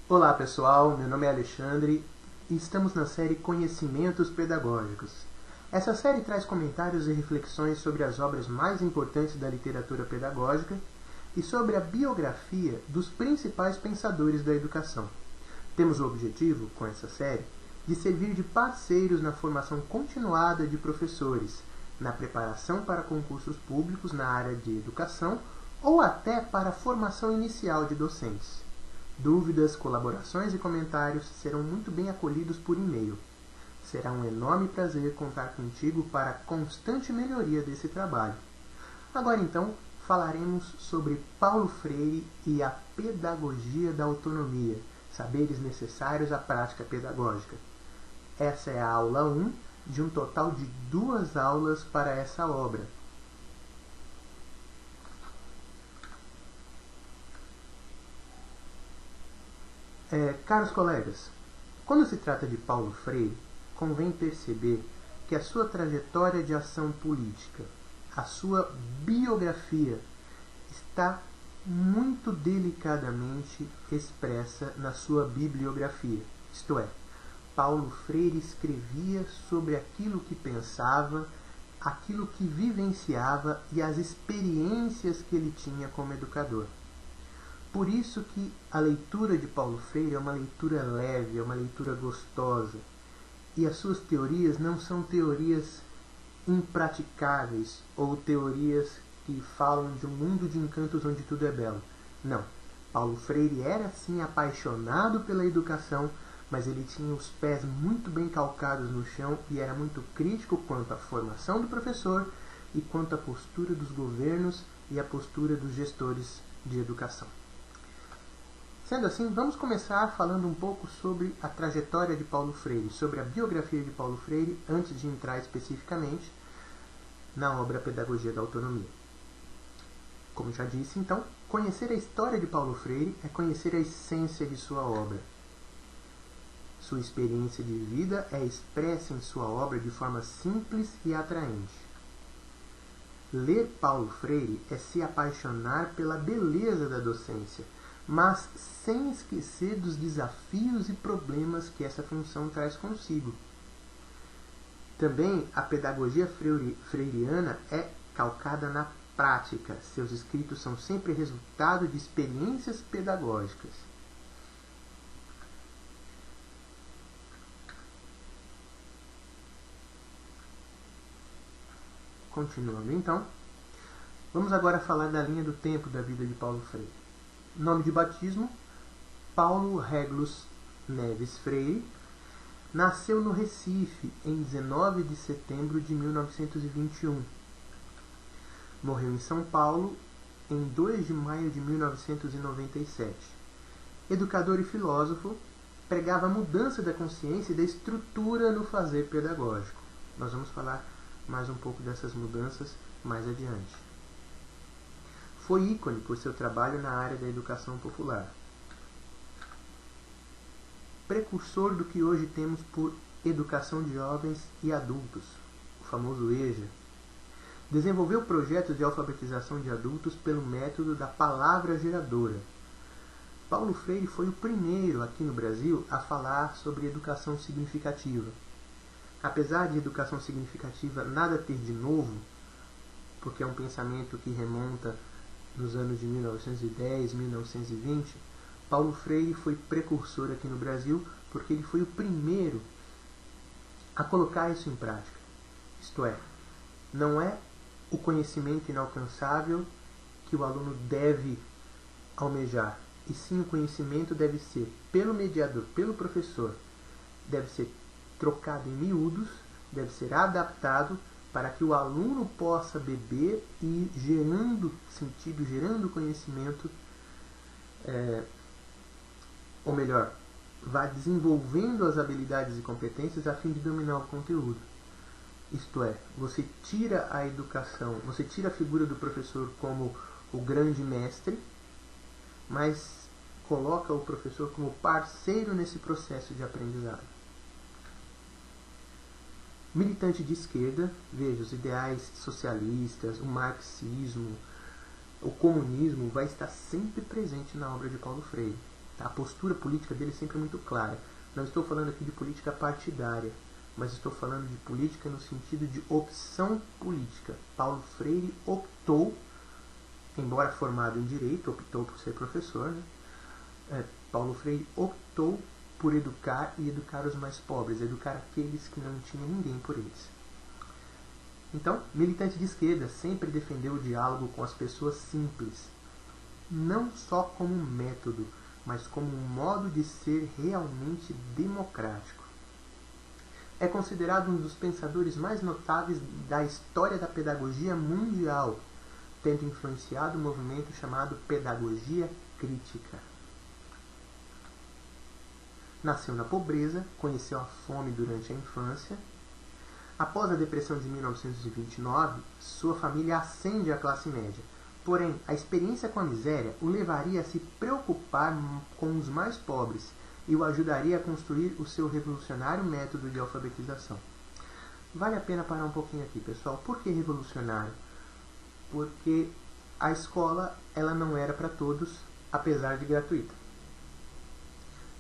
Olá pessoal, meu nome é Alexandre e estamos na série Conhecimentos Pedagógicos. Essa série traz comentários e reflexões sobre as obras mais importantes da literatura pedagógica e sobre a biografia dos principais pensadores da educação. Temos o objetivo, com essa série, de servir de parceiros na formação continuada de professores, na preparação para concursos públicos na área de educação ou até para a formação inicial de docentes. Dúvidas, colaborações e comentários serão muito bem acolhidos por e-mail. Será um enorme prazer contar contigo para a constante melhoria desse trabalho. Agora então, falaremos sobre Paulo Freire e a pedagogia da autonomia, saberes necessários à prática pedagógica. Essa é a aula 1 de um total de 2 aulas para essa obra. Caros colegas, quando se trata de Paulo Freire, convém perceber que a sua trajetória de ação política, a sua biografia, está muito delicadamente expressa na sua bibliografia. Isto é, Paulo Freire escrevia sobre aquilo que pensava, aquilo que vivenciava e as experiências que ele tinha como educador. Por isso que a leitura de Paulo Freire é uma leitura leve, é uma leitura gostosa. E as suas teorias não são teorias impraticáveis ou teorias que falam de um mundo de encantos onde tudo é belo. Não. Paulo Freire era sim apaixonado pela educação, mas ele tinha os pés muito bem calcados no chão e era muito crítico quanto à formação do professor e quanto à postura dos governos e à postura dos gestores de educação. Sendo assim, vamos começar falando um pouco sobre a trajetória de Paulo Freire, sobre a biografia de Paulo Freire, antes de entrar especificamente na obra Pedagogia da Autonomia. Como já disse, então, conhecer a história de Paulo Freire é conhecer a essência de sua obra. Sua experiência de vida é expressa em sua obra de forma simples e atraente. Ler Paulo Freire é se apaixonar pela beleza da docência, mas sem esquecer dos desafios e problemas que essa função traz consigo. Também a pedagogia freiriana é calcada na prática. Seus escritos são sempre resultado de experiências pedagógicas. Continuando então, vamos agora falar da linha do tempo da vida de Paulo Freire. Nome de batismo, Paulo Réglus Neves Freire. Nasceu no Recife em 19 de setembro de 1921. Morreu em São Paulo em 2 de maio de 1997. Educador e filósofo, pregava a mudança da consciência e da estrutura no fazer pedagógico. Nós vamos falar mais um pouco dessas mudanças mais adiante. Foi ícone por seu trabalho na área da educação popular. Precursor do que hoje temos por educação de jovens e adultos, o famoso EJA. Desenvolveu projetos de alfabetização de adultos pelo método da palavra geradora. Paulo Freire foi o primeiro aqui no Brasil a falar sobre educação significativa. Apesar de educação significativa nada ter de novo, porque é um pensamento que remonta nos anos de 1910, 1920, Paulo Freire foi precursor aqui no Brasil porque ele foi o primeiro a colocar isso em prática. Isto é, não é o conhecimento inalcançável que o aluno deve almejar, e sim o conhecimento deve ser, pelo mediador, pelo professor, deve ser trocado em miúdos, deve ser adaptado para que o aluno possa beber e gerando sentido, gerando conhecimento, ou melhor, vá desenvolvendo as habilidades e competências a fim de dominar o conteúdo. Isto é, você tira a educação, você tira a figura do professor como o grande mestre, mas coloca o professor como parceiro nesse processo de aprendizado. Militante de esquerda, veja, os ideais socialistas, o marxismo, o comunismo vai estar sempre presente na obra de Paulo Freire. A postura política dele é sempre muito clara. Não estou falando aqui de política partidária, mas estou falando de política no sentido de opção política. Paulo Freire optou, embora formado em Direito, optou por ser professor, né? Paulo Freire optou por educar e educar os mais pobres, educar aqueles que não tinham ninguém por eles. Então, militante de esquerda, sempre defendeu o diálogo com as pessoas simples, não só como um método, mas como um modo de ser realmente democrático. É considerado um dos pensadores mais notáveis da história da pedagogia mundial, tendo influenciado o movimento chamado pedagogia crítica. Nasceu na pobreza, conheceu a fome durante a infância. Após a depressão de 1929, sua família ascende à classe média. Porém, a experiência com a miséria o levaria a se preocupar com os mais pobres e o ajudaria a construir o seu revolucionário método de alfabetização. Vale a pena parar um pouquinho aqui, pessoal. Por que revolucionário? Porque a escola ela não era para todos, apesar de gratuita.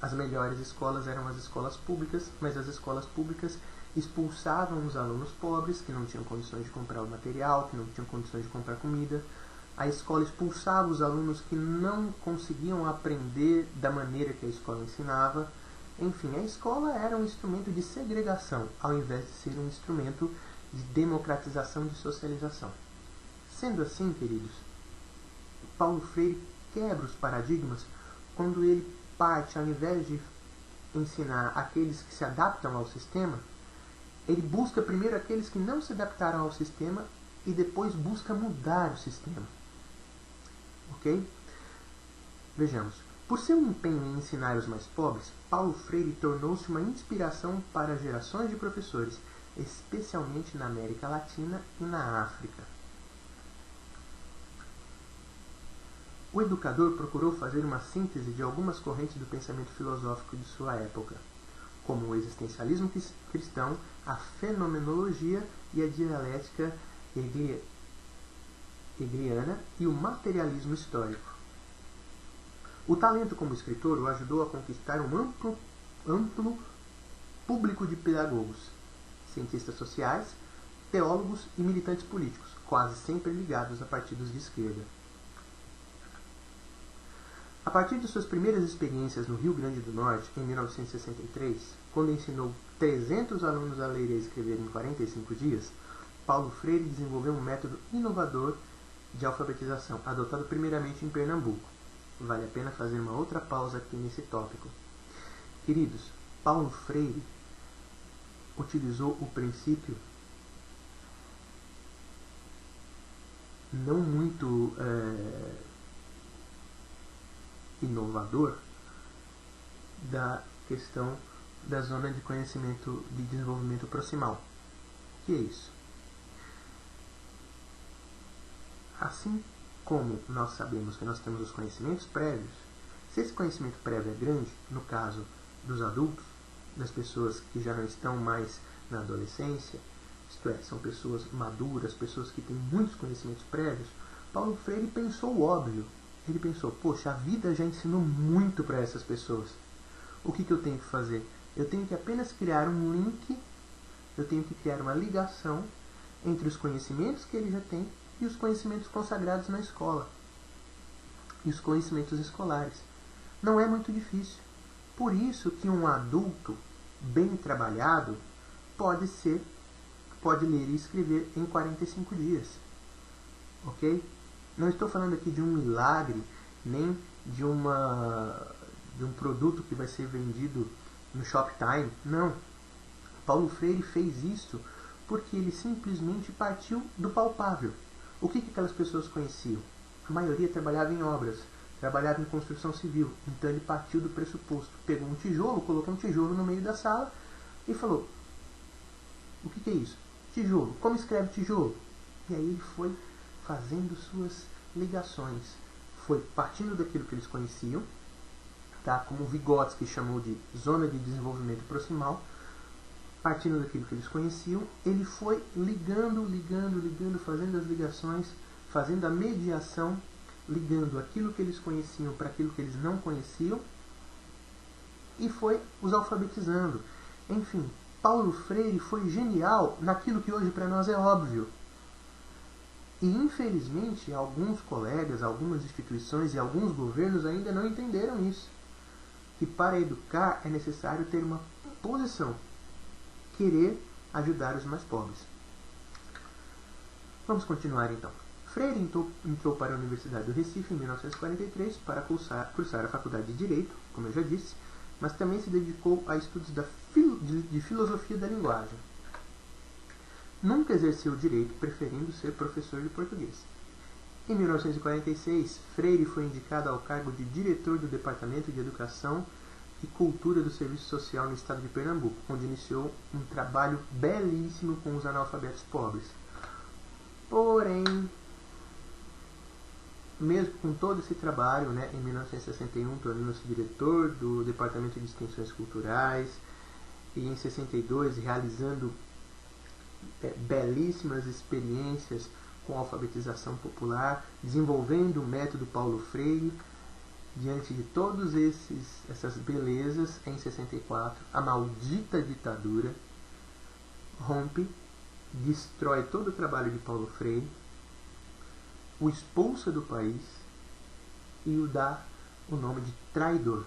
As melhores escolas eram as escolas públicas, mas as escolas públicas expulsavam os alunos pobres, que não tinham condições de comprar o material, que não tinham condições de comprar comida. A escola expulsava os alunos que não conseguiam aprender da maneira que a escola ensinava. Enfim, a escola era um instrumento de segregação, ao invés de ser um instrumento de democratização, de socialização. Sendo assim, queridos, Paulo Freire quebra os paradigmas quando ele parte, ao invés de ensinar aqueles que se adaptam ao sistema, ele busca primeiro aqueles que não se adaptaram ao sistema e depois busca mudar o sistema. Ok? Vejamos. Por seu empenho em ensinar os mais pobres, Paulo Freire tornou-se uma inspiração para gerações de professores, especialmente na América Latina e na África. O educador procurou fazer uma síntese de algumas correntes do pensamento filosófico de sua época, como o existencialismo cristão, a fenomenologia e a dialética hegeliana e o materialismo histórico. O talento como escritor o ajudou a conquistar um amplo público de pedagogos, cientistas sociais, teólogos e militantes políticos, quase sempre ligados a partidos de esquerda. A partir de suas primeiras experiências no Rio Grande do Norte, em 1963, quando ensinou 300 alunos a ler e a escrever em 45 dias, Paulo Freire desenvolveu um método inovador de alfabetização, adotado primeiramente em Pernambuco. Vale a pena fazer uma outra pausa aqui nesse tópico. Queridos, Paulo Freire utilizou o princípio não muito inovador da questão da zona de conhecimento de desenvolvimento proximal. O que é isso? Assim como nós sabemos que nós temos os conhecimentos prévios, se esse conhecimento prévio é grande, no caso dos adultos, das pessoas que já não estão mais na adolescência, isto é, são pessoas maduras, pessoas que têm muitos conhecimentos prévios, Paulo Freire pensou o óbvio. Ele pensou, poxa, a vida já ensinou muito para essas pessoas. O que eu tenho que fazer? Eu tenho que apenas criar um link, eu tenho que criar uma ligação entre os conhecimentos que ele já tem e os conhecimentos consagrados na escola. E os conhecimentos escolares. Não é muito difícil. Por isso que um adulto bem trabalhado pode ler e escrever em 45 dias. Ok? Não estou falando aqui de um milagre, nem de um produto que vai ser vendido no Shoptime. Não. Paulo Freire fez isso porque ele simplesmente partiu do palpável. O que aquelas pessoas conheciam? A maioria trabalhava em obras, trabalhava em construção civil. Então ele partiu do pressuposto. Pegou um tijolo, colocou um tijolo no meio da sala e falou, o que é isso? Tijolo. Como escreve tijolo? E aí ele foi fazendo suas ligações. Foi partindo daquilo que eles conheciam, tá? Como Vygotsky chamou de zona de desenvolvimento proximal, partindo daquilo que eles conheciam, ele foi ligando, fazendo as ligações, fazendo a mediação, ligando aquilo que eles conheciam para aquilo que eles não conheciam, e foi os alfabetizando. Enfim, Paulo Freire foi genial naquilo que hoje para nós é óbvio. E infelizmente alguns colegas, algumas instituições e alguns governos ainda não entenderam isso. Que para educar é necessário ter uma posição, querer ajudar os mais pobres. Vamos continuar então. Freire entrou para a Universidade do Recife em 1943 para cursar a Faculdade de Direito, como eu já disse, mas também se dedicou a estudos de filosofia da linguagem. Nunca exerceu o direito, preferindo ser professor de português. Em 1946, Freire foi indicado ao cargo de diretor do Departamento de Educação e Cultura do Serviço Social no estado de Pernambuco, onde iniciou um trabalho belíssimo com os analfabetos pobres. Porém, mesmo com todo esse trabalho, em 1961 tornou-se diretor do Departamento de Extensões Culturais e em 62 realizando belíssimas experiências com alfabetização popular, desenvolvendo o método Paulo Freire. Diante de todas essas belezas, em 64, a maldita ditadura rompe, destrói todo o trabalho de Paulo Freire, o expulsa do país e o dá o nome de traidor.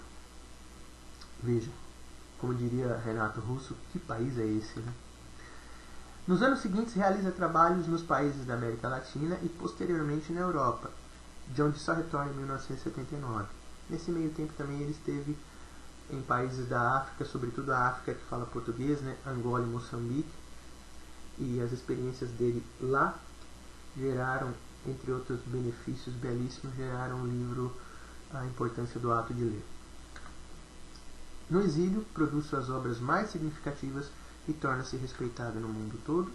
Veja, como diria Renato Russo, que país é esse, né? Nos anos seguintes realiza trabalhos nos países da América Latina e posteriormente na Europa, de onde só retorna em 1979. Nesse meio tempo também ele esteve em países da África, sobretudo a África que fala português, Angola e Moçambique, e as experiências dele lá geraram, entre outros benefícios belíssimos, geraram o livro A Importância do Ato de Ler. No exílio, produz suas obras mais significativas e torna-se respeitado no mundo todo.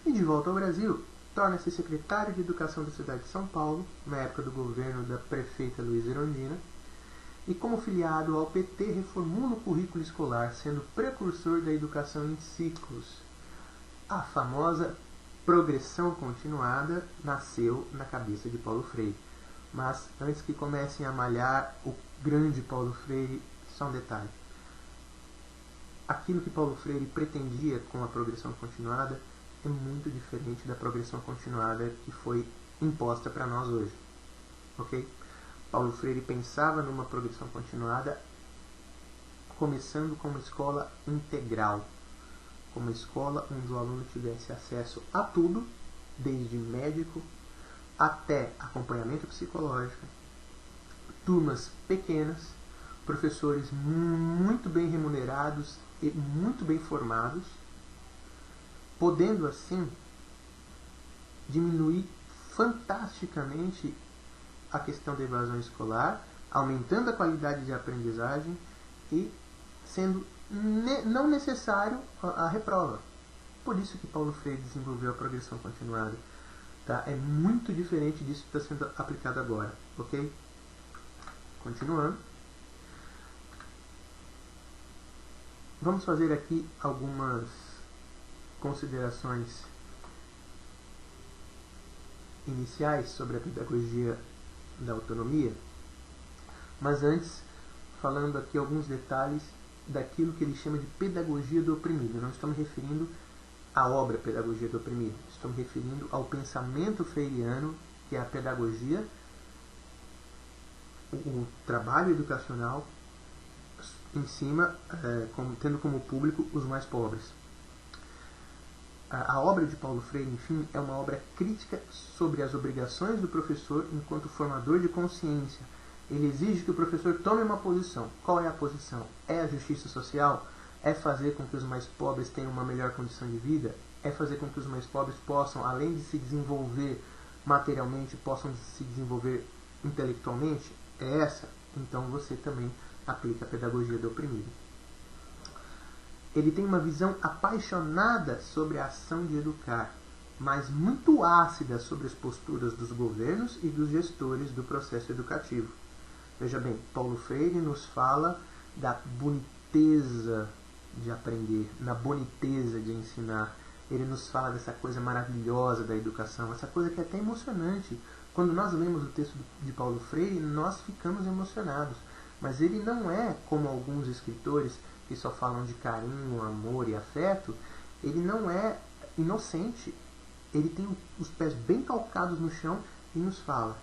E de volta ao Brasil, torna-se secretário de Educação da cidade de São Paulo, na época do governo da prefeita Luísa Erundina, e como filiado ao PT reformula o currículo escolar, sendo precursor da educação em ciclos. A famosa progressão continuada nasceu na cabeça de Paulo Freire. Mas antes que comecem a malhar o grande Paulo Freire, só um detalhe. Aquilo que Paulo Freire pretendia com a progressão continuada é muito diferente da progressão continuada que foi imposta para nós hoje. Ok? Paulo Freire pensava numa progressão continuada começando com uma escola integral, com uma escola onde o aluno tivesse acesso a tudo, desde médico até acompanhamento psicológico, turmas pequenas, professores muito bem remunerados e muito bem formados, podendo assim diminuir fantasticamente a questão da evasão escolar, aumentando a qualidade de aprendizagem e sendo não necessário a reprova. Por isso que Paulo Freire desenvolveu a progressão continuada. Tá? É muito diferente disso que está sendo aplicado agora. Ok? Continuando. Vamos fazer aqui algumas considerações iniciais sobre a pedagogia da autonomia, mas antes falando aqui alguns detalhes daquilo que ele chama de pedagogia do oprimido. Eu não estou me referindo à obra Pedagogia do Oprimido, estou me referindo ao pensamento freiriano, que é a pedagogia, o trabalho educacional em cima, tendo como público os mais pobres. A obra de Paulo Freire, enfim, é uma obra crítica sobre as obrigações do professor enquanto formador de consciência. Ele exige que o professor tome uma posição. Qual é a posição? É a justiça social? É fazer com que os mais pobres tenham uma melhor condição de vida? É fazer com que os mais pobres possam, além de se desenvolver materialmente, possam se desenvolver intelectualmente? É essa? Então você também aplica a pedagogia do oprimido. Ele tem uma visão apaixonada sobre a ação de educar, mas muito ácida sobre as posturas dos governos e dos gestores do processo educativo. Veja bem, Paulo Freire nos fala da boniteza de aprender, na boniteza de ensinar. Ele nos fala dessa coisa maravilhosa da educação, essa coisa que é até emocionante. Quando nós lemos o texto de Paulo Freire, nós ficamos emocionados. mas ele não é como alguns escritores que só falam de carinho, amor e afeto. Ele não é inocente. Ele tem os pés bem calcados no chão e nos fala: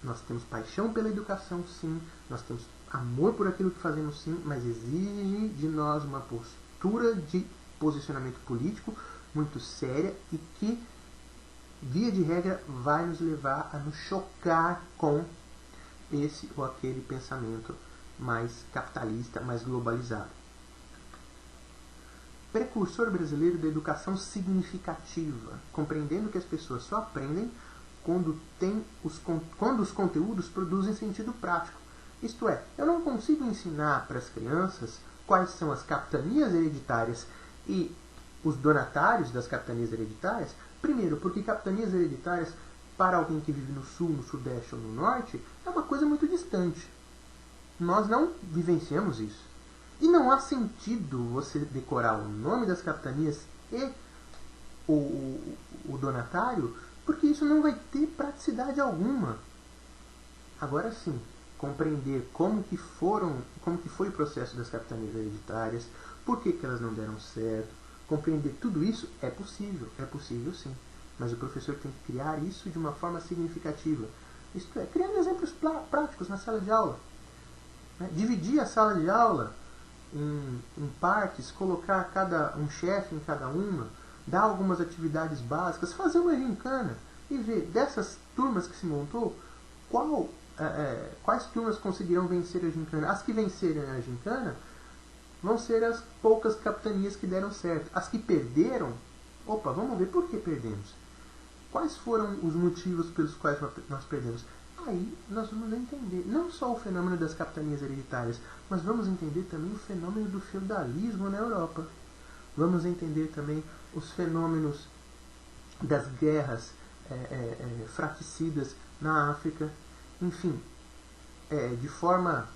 nós temos paixão pela educação, sim, nós temos amor por aquilo que fazemos, sim, mas exige de nós uma postura de posicionamento político muito séria e que, via de regra, vai nos levar a nos chocar com esse ou aquele pensamento mais capitalista, mais globalizado. Precursor brasileiro da educação significativa, compreendendo que as pessoas só aprendem quando os conteúdos produzem sentido prático. Isto é, eu não consigo ensinar para as crianças quais são as capitanias hereditárias e os donatários das capitanias hereditárias. Primeiro, porque capitanias hereditárias, para alguém que vive no sul, no sudeste ou no norte, é uma coisa muito distante. Nós não vivenciamos isso. E não há sentido você decorar o nome das capitanias e o donatário, porque isso não vai ter praticidade alguma. Agora sim, compreender como que foi o processo das capitanias hereditárias, por que elas não deram certo, compreender tudo isso é possível sim. Mas o professor tem que criar isso de uma forma significativa. Isto é, criando exemplos práticos na sala de aula. Dividir a sala de aula em partes, colocar um chefe em cada uma, dar algumas atividades básicas, fazer uma gincana e ver dessas turmas que se montou, quais turmas conseguirão vencer a gincana. As que vencerem a gincana vão ser as poucas capitanias que deram certo. As que perderam, vamos ver por que perdemos. Quais foram os motivos pelos quais nós perdemos? Aí nós vamos entender não só o fenômeno das capitanias hereditárias, mas vamos entender também o fenômeno do feudalismo na Europa. Vamos entender também os fenômenos das guerras fratricidas na África. Enfim, de forma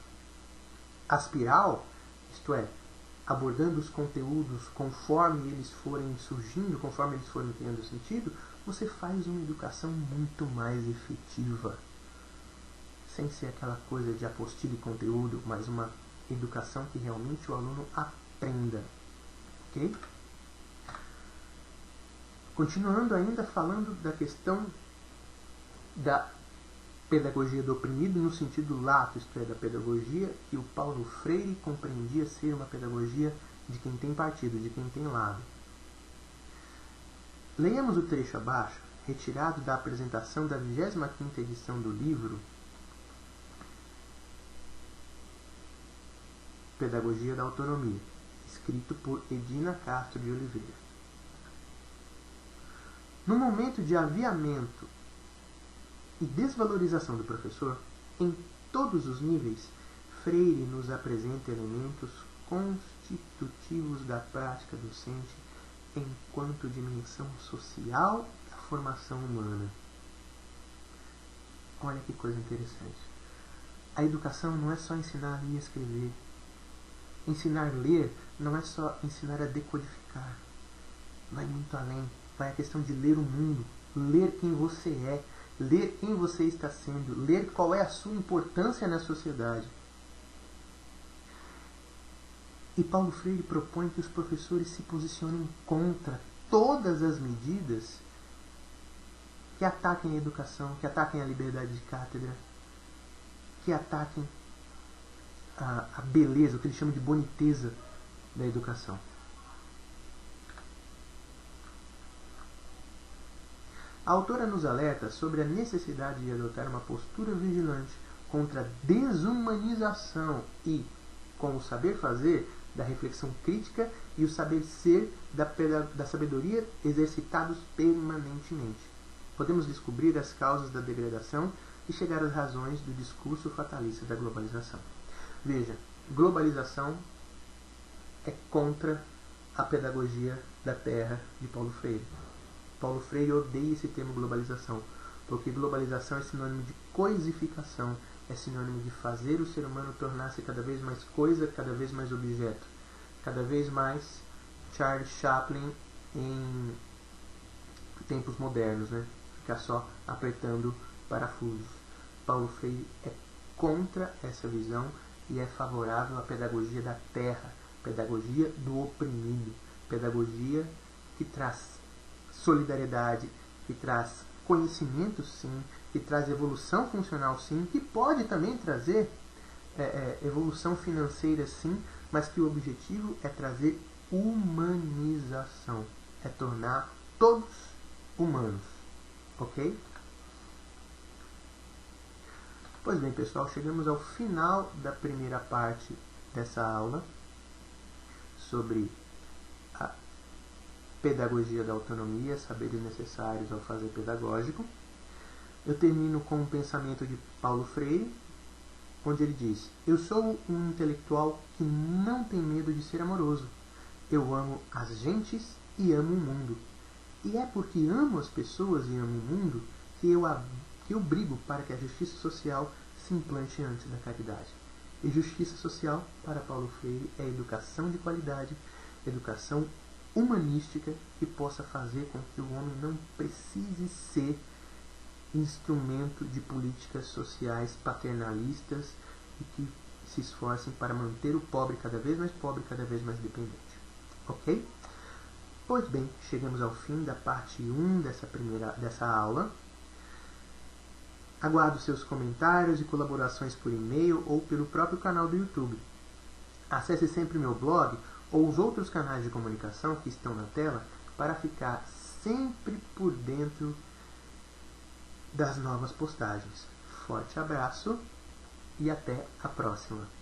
aspiral, isto é, abordando os conteúdos conforme eles forem surgindo, conforme eles forem tendo sentido, você faz uma educação muito mais efetiva. Sem ser aquela coisa de apostila e conteúdo, mas uma educação que realmente o aluno aprenda. Ok? Continuando ainda falando da questão da pedagogia do oprimido no sentido lato, isto é, da pedagogia que o Paulo Freire compreendia ser uma pedagogia de quem tem partido, de quem tem lado. Leiamos o trecho abaixo, retirado da apresentação da 25ª edição do livro Pedagogia da Autonomia, escrito por Edina Castro de Oliveira. No momento de aviamento e desvalorização do professor, em todos os níveis, Freire nos apresenta elementos constitutivos da prática docente enquanto dimensão social da formação humana. Olha que coisa interessante. A educação não é só ensinar a ler e escrever. Ensinar a ler não é só ensinar a decodificar. Vai muito além. Vai a questão de ler o mundo, ler quem você é, ler quem você está sendo, ler qual é a sua importância na sociedade. E Paulo Freire propõe que os professores se posicionem contra todas as medidas que ataquem a educação, que ataquem a liberdade de cátedra, que ataquem a beleza, o que ele chama de boniteza da educação. A autora nos alerta sobre a necessidade de adotar uma postura vigilante contra a desumanização e, com o saber fazer, da reflexão crítica e o saber ser da sabedoria exercitados permanentemente. Podemos descobrir as causas da degradação e chegar às razões do discurso fatalista da globalização. Veja, globalização é contra a pedagogia da terra de Paulo Freire. Paulo Freire odeia esse termo globalização, porque globalização é sinônimo de coisificação, é sinônimo de fazer o ser humano tornar-se cada vez mais coisa, cada vez mais objeto, cada vez mais Charles Chaplin em tempos modernos, né? Ficar só apertando parafusos. Paulo Freire é contra essa visão e é favorável à pedagogia da terra, pedagogia do oprimido, pedagogia que traz solidariedade, que traz conhecimento sim, que traz evolução funcional sim, que pode também trazer evolução financeira sim, mas que o objetivo é trazer humanização, é tornar todos humanos, ok? Pois bem, pessoal, chegamos ao final da primeira parte dessa aula sobre a pedagogia da autonomia, saberes necessários ao fazer pedagógico. Eu termino com um pensamento de Paulo Freire, onde ele diz: eu sou um intelectual que não tem medo de ser amoroso. Eu amo as gentes e amo o mundo. E é porque amo as pessoas e amo o mundo que eu brigo para que a justiça social se implante antes da caridade. E justiça social, para Paulo Freire, é educação de qualidade, educação humanística que possa fazer com que o homem não precise ser instrumento de políticas sociais paternalistas e que se esforcem para manter o pobre cada vez mais pobre, cada vez mais dependente. Ok? Pois bem, chegamos ao fim da parte 1 dessa aula. Aguardo seus comentários e colaborações por e-mail ou pelo próprio canal do YouTube. Acesse sempre meu blog ou os outros canais de comunicação que estão na tela para ficar sempre por dentro das novas postagens. Forte abraço e até a próxima!